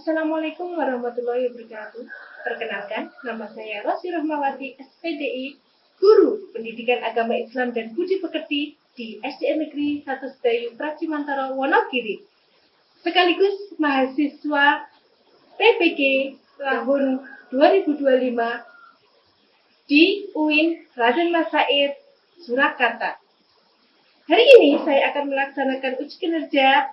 Assalamualaikum warahmatullahi wabarakatuh. Perkenalkan, nama saya Rosi Rahmawati, SPDI, Guru Pendidikan Agama Islam dan Budi Pekerti di SDN Negeri 1 Sedayu Pracimantara, Wonogiri. Sekaligus mahasiswa PPG tahun 2025 di UIN Raden Mas Said, Surakarta. Hari ini saya akan melaksanakan uji kinerja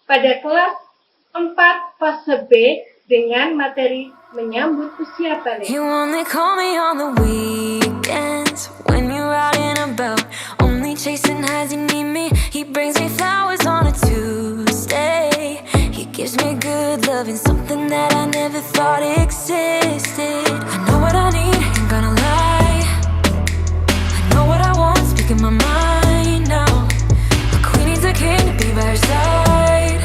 pada kelas 4 fase B dengan materi menyambut usia balik. You only call me on the weekends when you're out and about, only chasing highs. You need me. He brings me flowers on a Tuesday. He gives me good love and something that I never thought existed. I know what I need, ain't gonna lie. I know what I want, speaking my mind now. A queen needs a king to be by her side.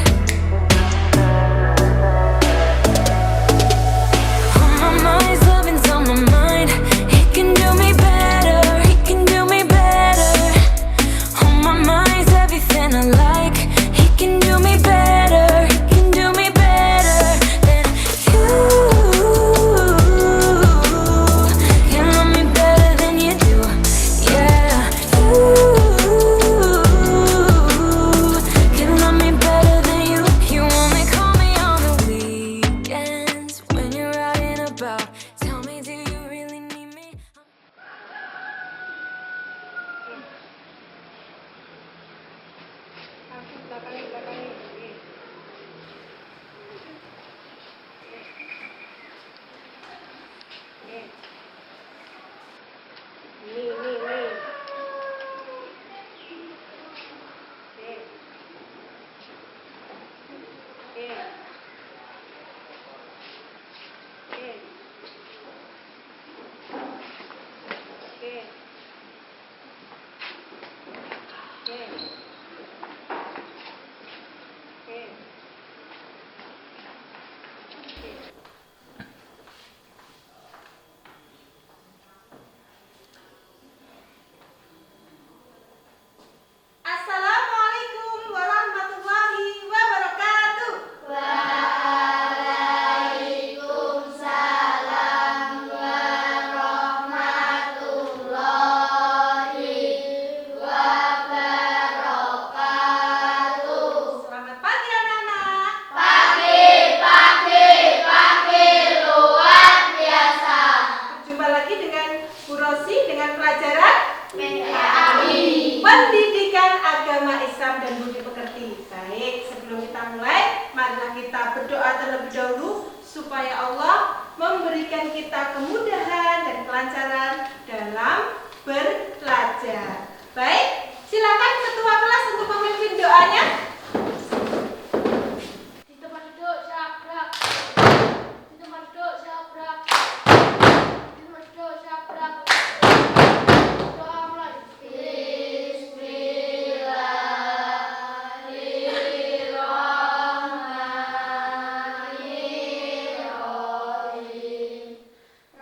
Pendidikan Agama Islam dan Budi Pekerti. Baik, sebelum kita mulai, marilah kita berdoa terlebih dahulu supaya Allah memberikan kita kemudahan dan kelancaran dalam belajar. Baik, silakan ketua kelas untuk memimpin doanya.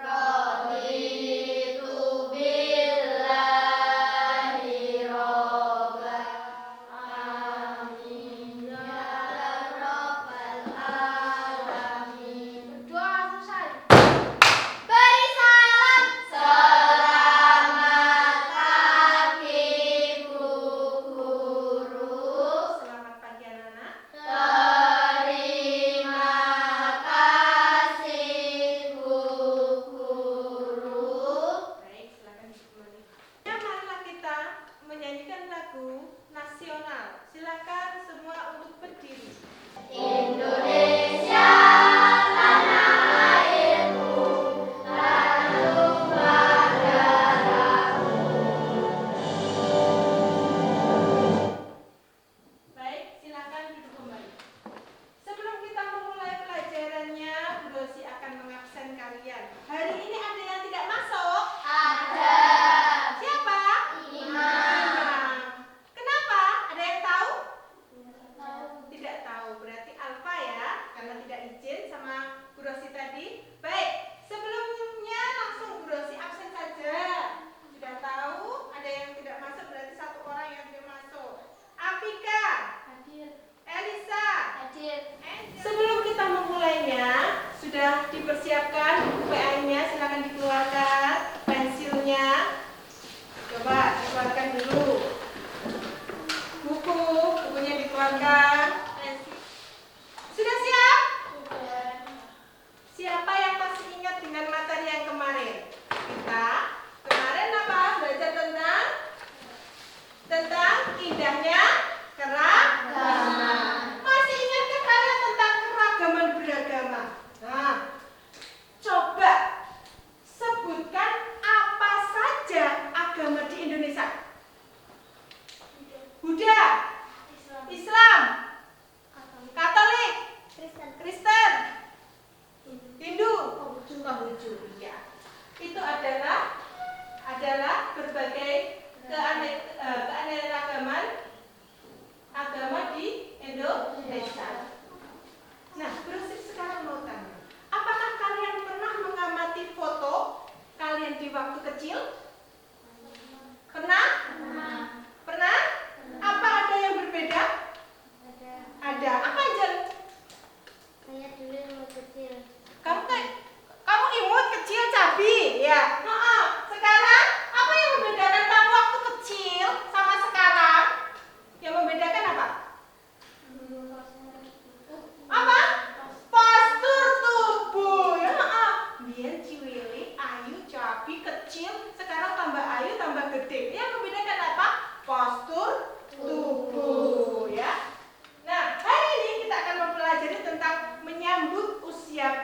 Raditu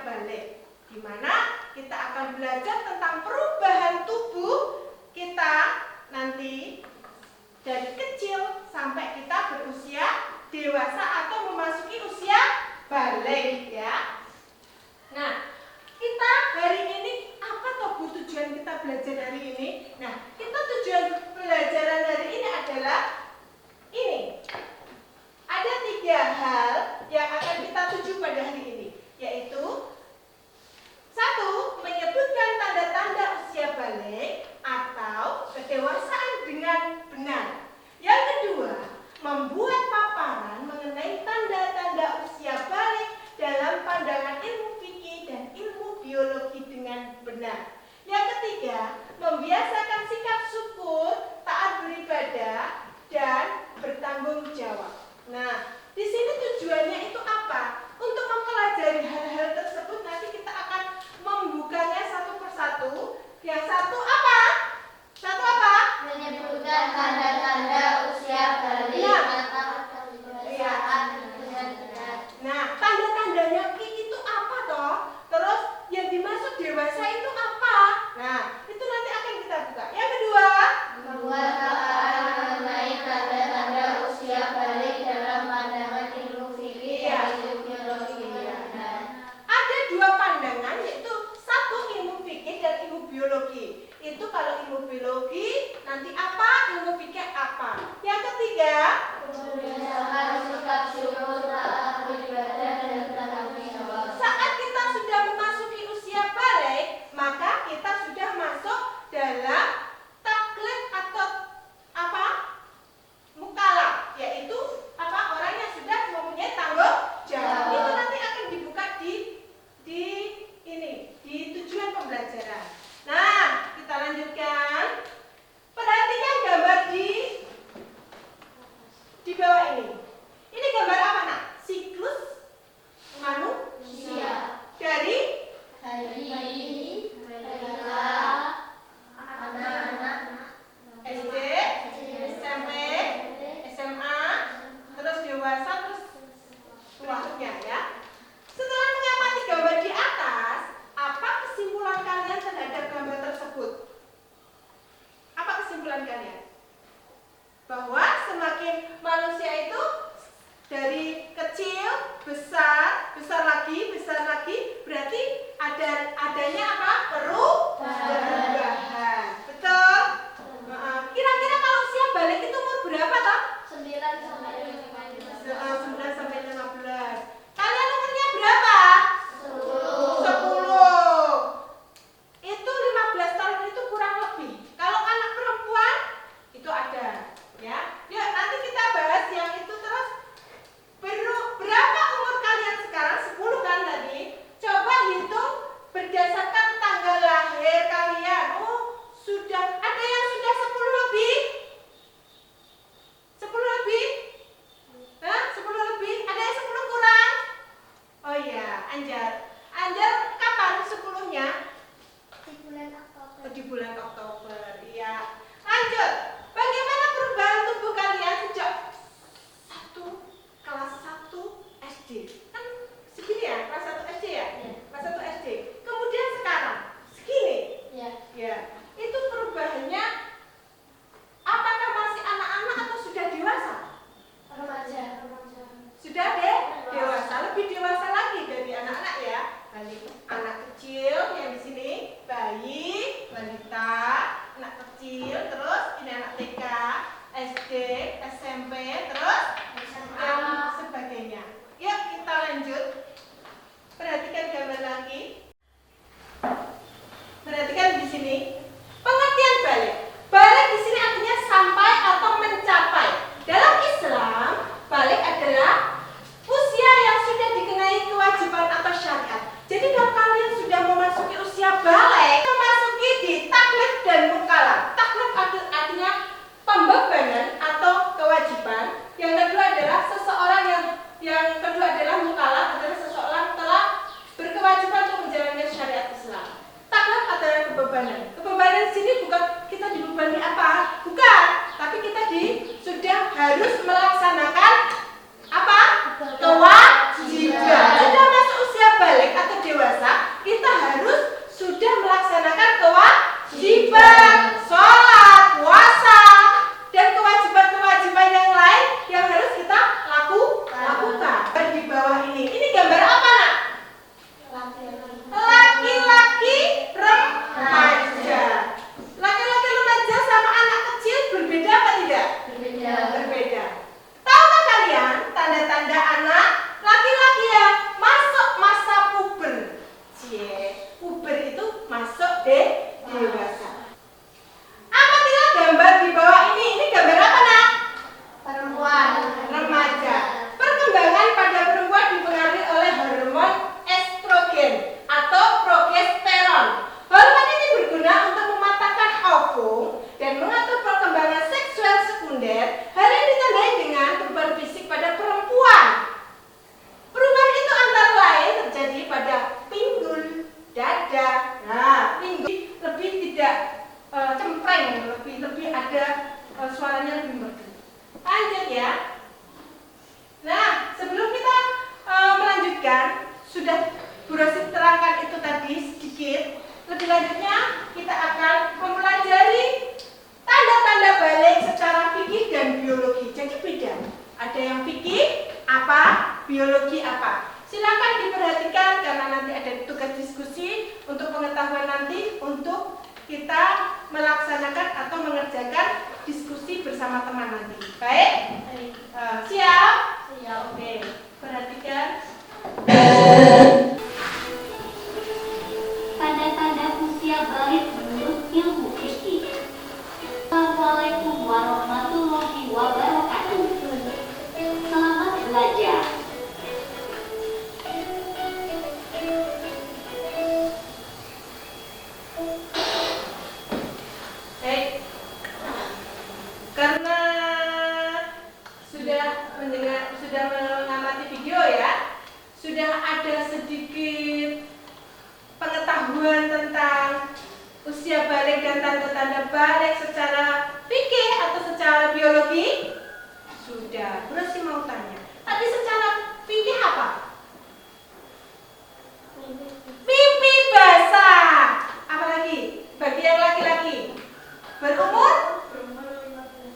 balik, di mana kita akan belajar tentang perubahan tubuh kita nanti dari kecil sampai kita berusia dewasa atau memasuki usia balik ya. Nah, kita hari ini apa toh tujuan kita belajar hari ini? Nah, kita tujuan pelajaran hari ini adalah ini. Ada 3 hal yang akan kita tuju pada hari ini, yaitu 1. Menyebutkan tanda-tanda usia balik atau kedewasaan dengan benar. Yang kedua, membuat paparan mengenai tanda-tanda usia balik dalam pandangan ilmu fikih dan ilmu biologi dengan benar. Yang ketiga, membiasakan sikap syukur, taat beribadah, dan bertanggung jawab. Nah, di sini tujuannya itu apa? Untuk mempelajari hal-hal tersebut nanti kita akan membukanya satu persatu. Yang satu apa? Satu apa? Menyebutkan tanda-tanda usia balik atau kedewasaan dengan benar. Nah, tanda-tandanya itu apa toh? Terus yang dimaksud dewasa itu apa? Nah, itu nanti akan kita buka. Yang kedua, Membuat paparan mengenai tanda-tanda usia balik dalam pandangan ilmu fikih dan ilmu biologi dengan benar. ada 2 pandangan, yaitu 1 ilmu fikih dan ilmu biologi. Itu kalau ilmu biologi nanti apa, ilmu fikih apa. Yang ketiga, Membiasakan sikap syukur, taat beribadah, dan bertanggung jawab. saat kita sudah memasuki usia balik, maka kita sudah masuk dalam taklif atau apa? Mukalaf, yaitu apa? Orang yang sudah mempunyai tanggung jawab. Itu nanti akan dibuka di ini, di tujuan pembelajaran. Nah, kita lanjutkan. Perhatikan gambar di bawah ini. Ini gambar apa, Nak? Siklus manusia. Dari Hari mereka anak-anak SD, SMP, SMA, terus dewasa, terus berikutnya ya. Setelah mengamati gambar di atas, apa kesimpulan kalian terhadap gambar tersebut? Apa kesimpulan kalian? Bahwa semakin manusia itu dari kecil, besar lagi, berarti adanya apa? Perubahan. Betul? Kira-kira kalau usia balik itu umur berapa toh? 9 sampai 15. 9 sampai 15. Kalian umurnya berapa? 10. 10. Itu 15 tahun itu kurang lebih. Kalau anak perempuan itu ada, ya. Yuk nanti kita bahas yang itu terus. Berapa umur kalian sekarang? 10 kan tadi? Coba hitung berdasarkan tanggal lahir kalian. Oh, sudah ada yang sudah 10 lebih? 10 lebih? Hah? 10 lebih? Ada yang 10 kurang? Oh iya, Anjar. Anjar kapan 10-nya? Di bulan Oktober. Iya. Lanjut. Bagaimana perubahan tubuh kalian sejak kelas 1 SD? Kan segini ya, kelas 1 SD ya? Kelas 1 SD. Kemudian sekarang segini. Ya. Ya. Itu perubahannya apakah masih anak-anak atau sudah dewasa? Remaja. Sudah deh, dewasa, lebih dewasa lagi dari anak-anak ya. Anak kecil yang di sini, bayi, balita, anak kecil, terus ini anak TK, SD, SMP, terus dan sebagainya. Yuk kita lanjut. Perhatikan gambar lagi. Perhatikan di sini. Pengertian balik. Balik di sini artinya sampai atau mencapai. Dalam Islam, balik adalah usia yang sudah dikenai kewajiban atau syariat. Jadi kalau kalian sudah memasuki usia balik, memasuki di taklif dan mukalaf. Taklif artinya pembebanan atau kewajiban. Yang kedua adalah seseorang yang kedua adalah mukalaf adalah seseorang telah berkewajiban untuk menjalankan syariat Islam. Taklif adalah kebebanan. Kebebanan di sini bukan kita dibebani apa, bukan, tapi kita sudah harus melaksanakan apa? Kewajiban. Sudah masuk usia balik atau dewasa, Bu Rosi terangkan itu tadi sedikit. Lebih lanjutnya kita akan mempelajari tanda-tanda balik secara fikih dan biologi. Jadi beda. Ada yang fikih apa, biologi apa. Silakan diperhatikan karena nanti ada tugas diskusi untuk pengetahuan nanti untuk kita melaksanakan atau mengerjakan diskusi bersama teman nanti. Baik? Siap? Siap. Oke. Perhatikan. Tanda-tanda usia balik menurut ilmu fikih. Assalamualaikum warahmatullahi wabarakatuh. Selamat belajar. Karena sudah mengamati video ya, sudah ada sedikit pengetahuan tentang usia balik dan tanda-tanda balik secara fikih atau secara biologi? Sudah. Terus sih mau tanya, tadi secara fikih apa? Pipi basah. Apa lagi? Bagi yang laki-laki berumur?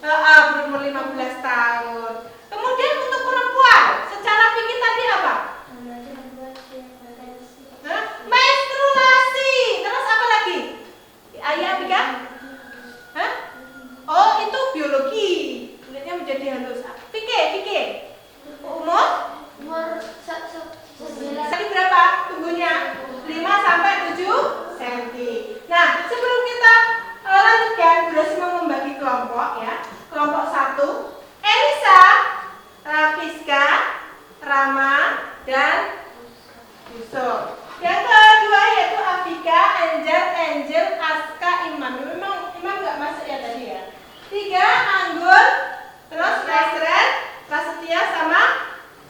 Berumur 15 tahun. Kemudian untuk perempuan, secara fikih tadi apa? Menstruasi. Terus apa lagi? Ayah Bika? Oh, itu biologi. Kulitnya menjadi halus. Fikih. Umur? Tadi berapa tumbuhnya? 5 sampai 7 cm. Nah, sebelum kita lanjutkan, Bu Rosi mau membagi kelompok ya. Kelompok 1, Elisa, Rafiska, Rama, dan Yusuf. Yang kedua yaitu Afika, Angel, Aska, Iman. Memang nggak masuk ya tadi ya. 3, Anggun, terus Resren, Prasetya sama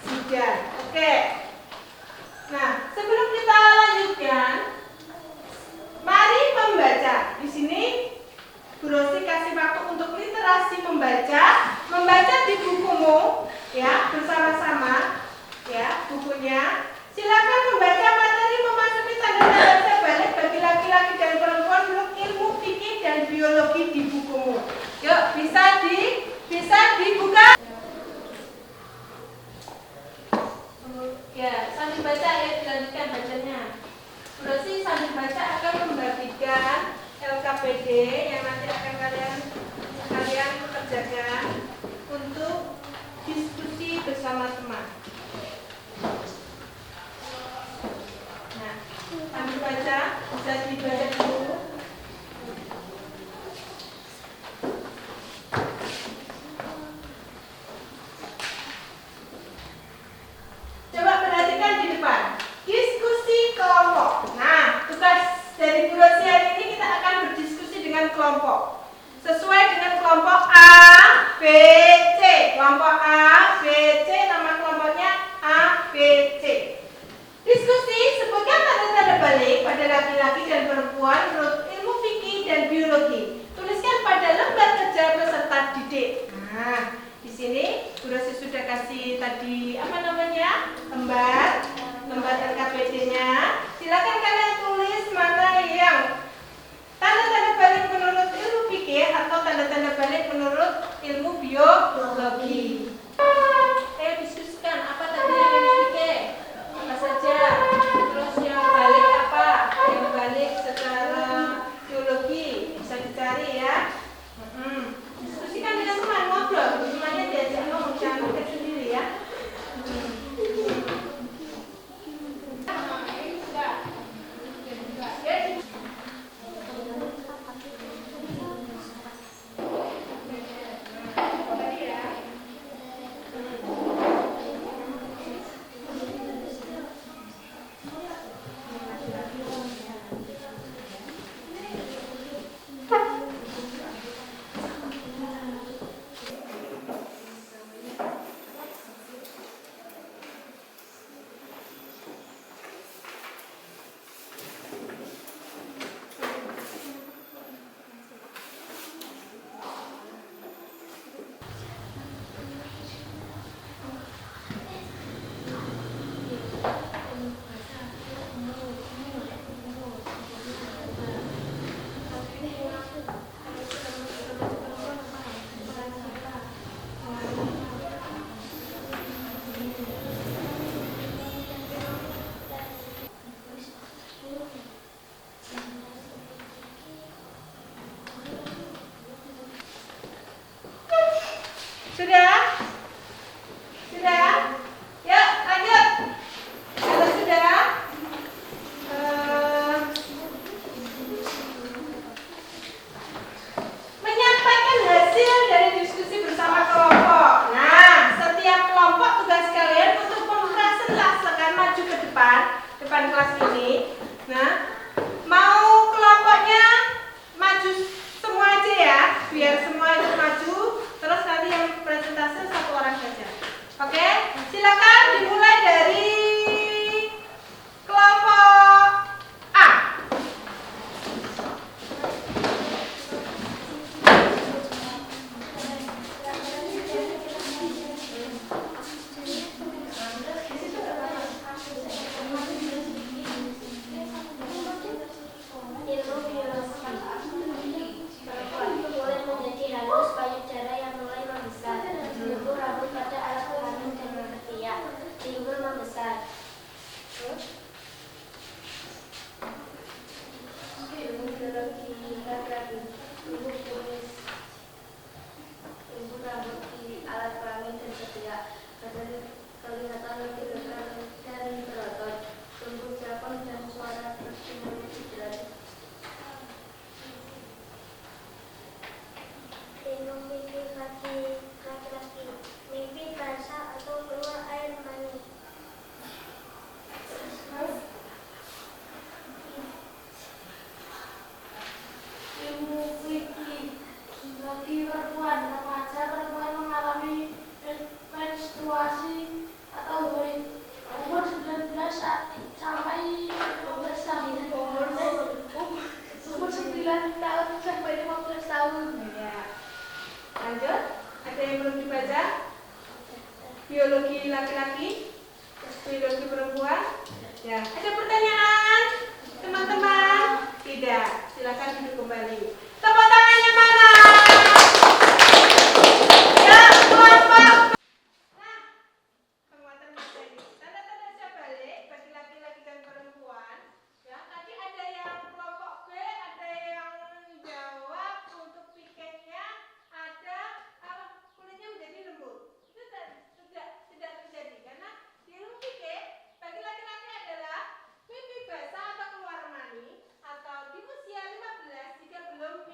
Zidan. Oke. Nah, sebelum kita lanjutkan, mari membaca. Di sini Bu Rosi kasih waktu untuk literasi membaca di bukumu ya, bersama-sama ya, bukunya. Silakan membaca materi memasuki tanda-tanda balik bagi laki-laki dan perempuan menurut ilmu fikih dan biologi di bukumu. Yuk, bisa dibuka. Ya, sambil baca ya, dilanjutkan bacanya. Bu Rosi sambil baca akan membagikan LKPD yang nanti akan kalian kerjakan untuk diskusi bersama teman. Nah, sambil baca, bisa dibaca dulu. Coba perhatikan di depan. Diskusi kelompok. Nah, tugas dari Bu Rosi hari ini kita akan berdiskusi dengan kelompok. Sesuai dengan kelompok A, B, C. Kelompok A, B, C, nama kelompoknya A, B, C. Diskusi sebutkan tanda-tanda balik pada laki-laki dan perempuan menurut ilmu fikih dan biologi. Tuliskan pada lembar kerja peserta didik. Nah, di sini Bu Rosi sudah kasih tadi lembar LKPD-nya. Silakan kalian tulis mana yang tanda-tanda balik menurut ilmu fikih atau tanda-tanda balik menurut ilmu biologi. Diskusikan apa tadi yang fikih? Apa saja? Terus yang balik apa? Yang balik secara biologi bisa dicari ya. Diskusikan dengan teman, ngobrol. Semuanya diajak ngomong, jangan mikir sendiri ya. kelas ini. Nah, mau kelompoknya maju semua aja ya, biar semua ikut maju. Terus nanti yang presentasi satu orang saja. Oke, silakan dimulai dari kelompok A. Ilmu biologi. Perempuan mulai menjadi halus, payudara yang mulai membesar, tumbuh rambut pada alat kelamin dan ketiak, timbul membesar. Ilmu biologi laki-laki, tumbuh kumis, tumbuh rambut di alat kelamin dan ketiak, badan kelihatan lebih besar dan berotot, tumbuh japon dan suara bersinar jelas. Ilmu mimpi laki-laki, mimpi basah atau keluar air mani. Ilmu fikih bagi perempuan remaja, perempuan mengalami menstruasi atau umur 19 sampai 15 tahun. Umur 9 tahun sampai 15 tahun. Ya. Lanjut, ada yang belum dibaca? Biologi laki-laki, biologi perempuan. Ya, ada pertanyaan, teman-teman? Tidak, silakan duduk kembali. Tepuk tangannya mana? Ya, kelompok. Nah, penguatan bahasa ini. Tanda-tanda siap balik bagi laki-laki dan perempuan. Ya, tadi ada yang kelompok B, ada yang menjawab untuk pikirnya, ada kulitnya menjadi lembut. Itu tidak terjadi karena di ilmu fikih bagi laki-laki adalah mimpi basah atau keluar mani atau di usia 15 jika belum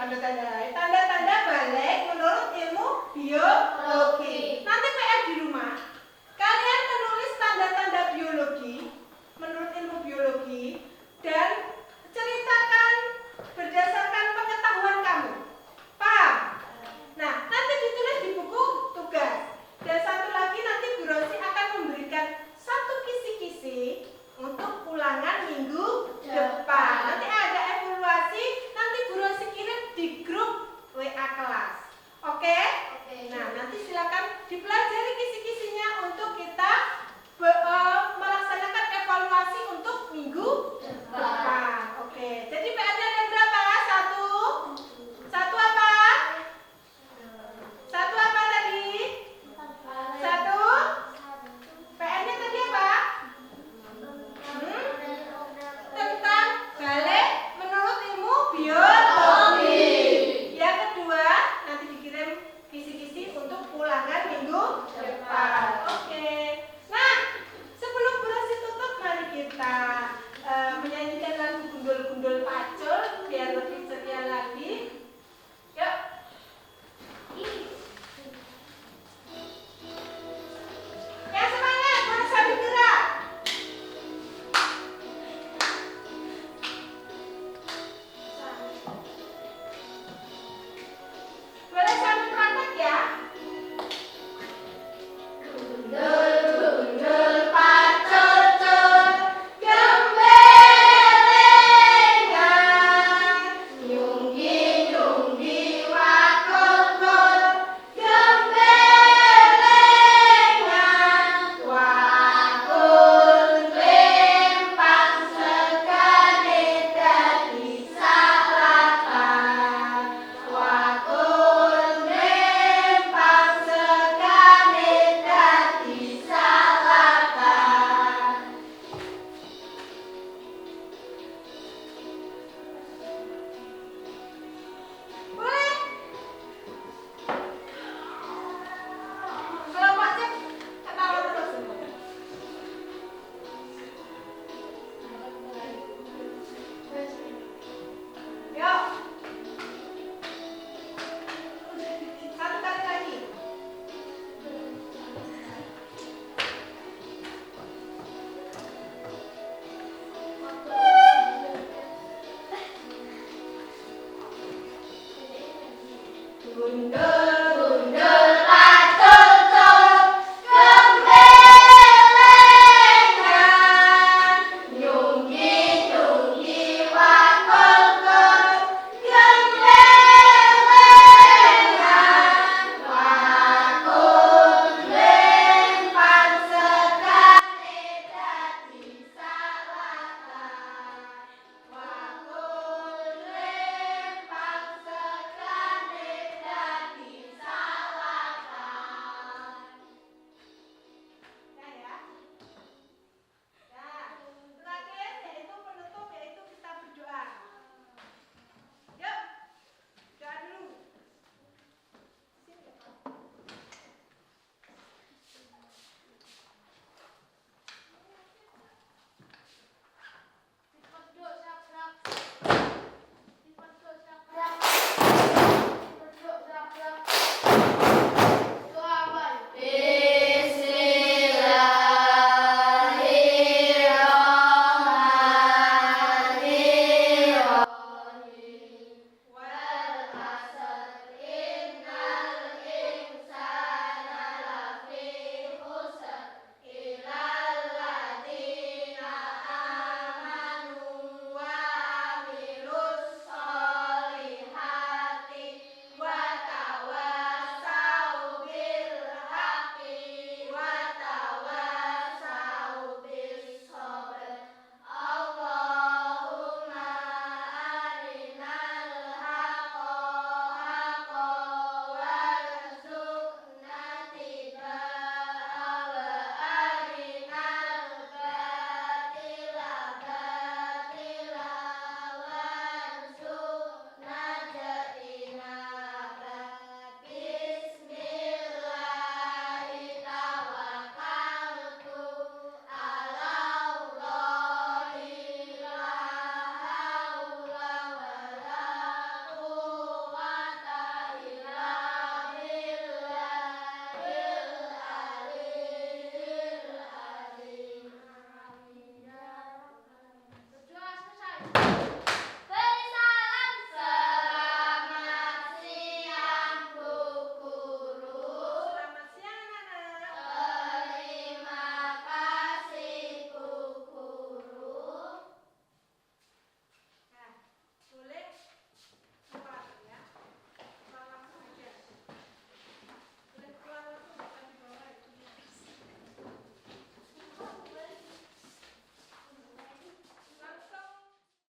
tanda-tanda